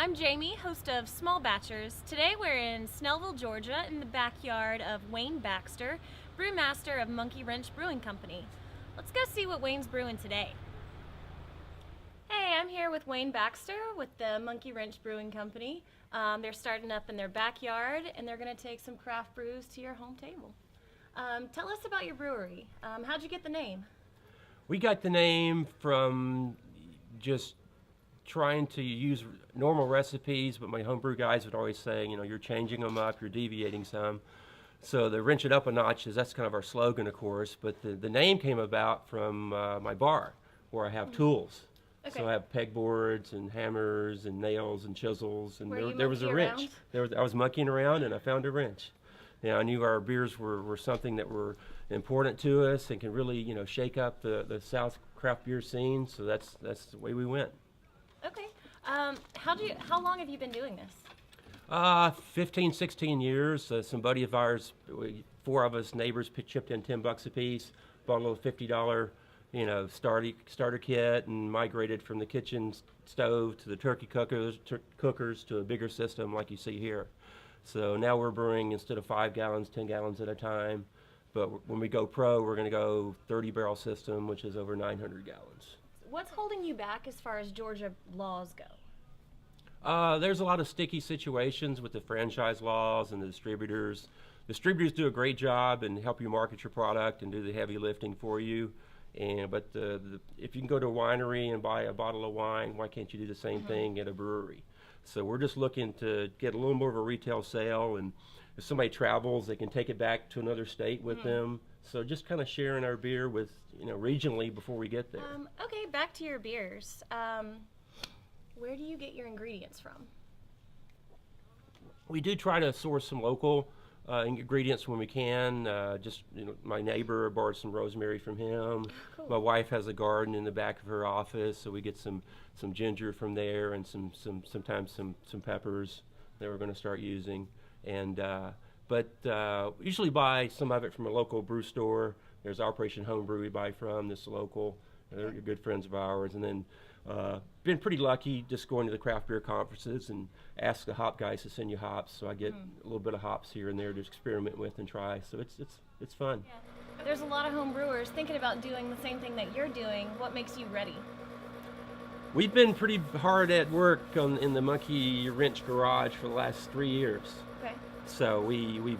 I'm Jamie, host of Small Batchers. Today we're in Snellville, Georgia, in the backyard of Wayne Baxter, brewmaster of Wrench Brewing Company. Let's go see what Wayne's brewing today. Hey, I'm here with Wayne Baxter with the Wrench Brewing Company. They're starting up in their backyard, and they're going to take some craft brews to your home table. Tell us about your brewery. How'd you get the name? We got the name from just trying to use normal recipes, but my homebrew guys would always say, you're changing them up, you're deviating some. So the wrench it up a notch that's kind of our slogan, of course. But the name came about from my bar, where I have tools. Okay. So I have pegboards and hammers and nails and chisels, and there was a monkey wrench. I was monkeying around and I found a wrench. I knew our beers were something that were important to us and can really, shake up the South craft beer scene. So that's the way we went. Okay. How long have you been doing this? 15, 16 years. Some buddy of ours, four of us neighbors, chipped in $10 a piece, bought a little $50, starter kit, and migrated from the kitchen stove to the turkey cookers to a bigger system like you see here. So now we're brewing, instead of 5 gallons, 10 gallons at a time. But when we go pro, we're going to go 30 barrel system, which is over 900 gallons. What's holding you back as far as Georgia laws go? There's a lot of sticky situations with the franchise laws and the distributors. Distributors do a great job and help you market your product and do the heavy lifting for you. But if you can go to a winery and buy a bottle of wine, why can't you do the same thing at a brewery? So we're just looking to get a little more of a retail sale, and if somebody travels, they can take it back to another state with them. So just kind of sharing our beer with, regionally before we get there. Okay, back to your beers. Where do you get your ingredients from? We do try to source some local ingredients when we can. My neighbor borrowed some rosemary from him. Cool. My wife has a garden in the back of her office, so we get some ginger from there, and sometimes some peppers that we're going to start using. And but usually buy some of it from a local brew store. There's Operation Homebrew we buy from. This local. They're good friends of ours. And then been pretty lucky just going to the craft beer conferences and ask the hop guys to send you hops. So I get a little bit of hops here and there to experiment with and try. So it's fun. Yeah. There's a lot of home brewers thinking about doing the same thing that you're doing. What makes you ready? We've been pretty hard at work in the Monkey Wrench garage for the last 3 years. Okay. So we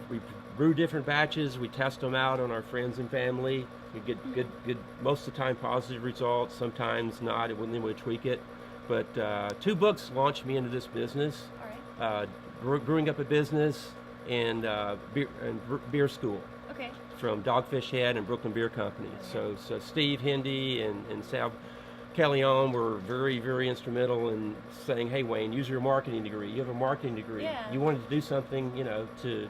brew different batches. We test them out on our friends and family. We get good most of the time positive results. Sometimes not, and then we tweak it. But 2 books launched me into this business. All right. Brewing Up a Business and beer school. Okay. From Dogfish Head and Brooklyn Beer Company. So Steve Hindy and Sal Callion were very, very instrumental in saying, "Hey, Wayne, use your marketing degree. You have a marketing degree. Yeah. You wanted to do something, to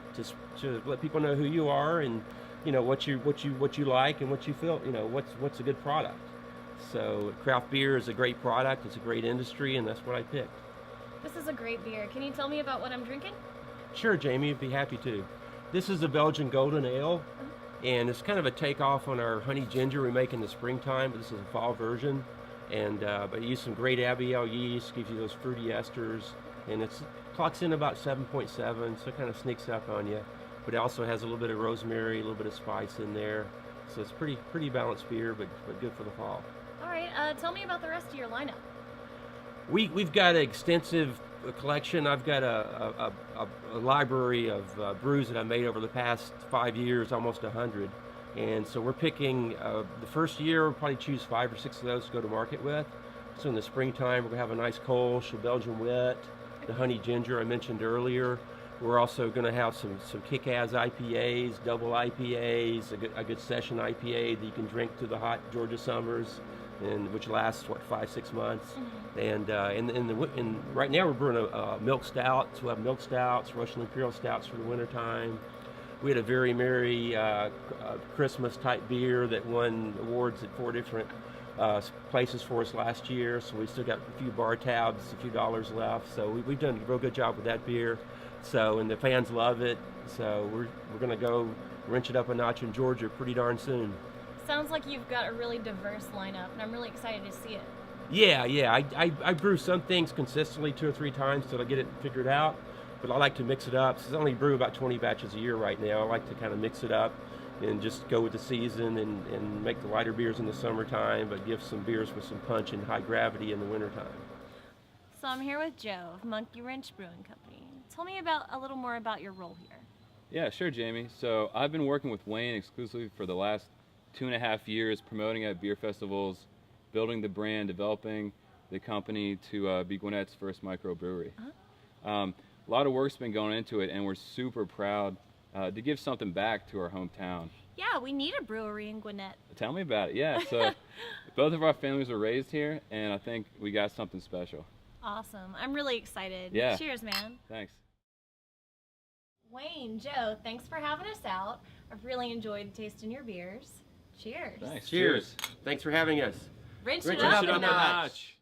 let people know who you are and what you like and what you feel. What's a good product." So craft beer is a great product. It's a great industry, and that's what I picked. This is a great beer. Can you tell me about what I'm drinking? Sure, Jamie, I'd be happy to. This is a Belgian Golden Ale, and it's kind of a takeoff on our honey ginger we make in the springtime, but this is a fall version. And but you use some great Abiel yeast, gives you those fruity esters, and it clocks in about 7.7, so it kind of sneaks up on you. But it also has a little bit of rosemary, a little bit of spice in there, so it's pretty balanced beer, but good for the fall. All right, tell me about the rest of your lineup. We've got an extensive collection. I've got a library of brews that I made over the past 5 years, almost 100. And so we're picking, the first year, we'll probably choose 5 or 6 of those to go to market with. So in the springtime, we're going to have a nice Kolsch, a Belgian Wit, the honey ginger I mentioned earlier. We're also going to have some kick-ass IPAs, double IPAs, a good session IPA that you can drink through the hot Georgia summers, and which lasts, 5-6 months. And right now we're brewing a milk stout. So we'll have milk stouts, Russian Imperial stouts for the wintertime. We had a very merry Christmas type beer that won awards at 4 different places for us last year. So we still got a few bar tabs, a few dollars left. So we've done a real good job with that beer. So, and the fans love it. So we're going to go wrench it up a notch in Georgia pretty darn soon. Sounds like you've got a really diverse lineup, and I'm really excited to see it. Yeah, yeah. I brew some things consistently 2 or 3 times till I get it figured out. But I like to mix it up. Since I only brew about 20 batches a year right now, I like to kind of mix it up and just go with the season and make the lighter beers in the summertime, but give some beers with some punch and high gravity in the wintertime. So I'm here with Joe of Monkey Wrench Brewing Company. Tell me about a little more about your role here. Yeah, sure, Jamie. So I've been working with Wayne exclusively for the last 2.5 years, promoting at beer festivals, building the brand, developing the company to be Gwinnett's first microbrewery. A lot of work's been going into it, and we're super proud to give something back to our hometown. Yeah, we need a brewery in Gwinnett. Tell me about it. Yeah, so both of our families were raised here, and I think we got something special. Awesome. I'm really excited. Yeah. Cheers, man. Thanks. Wayne, Joe, thanks for having us out. I've really enjoyed tasting your beers. Cheers. Thanks. Cheers. Thanks for having us. Wrench Wrench it up it a up a notch. notch.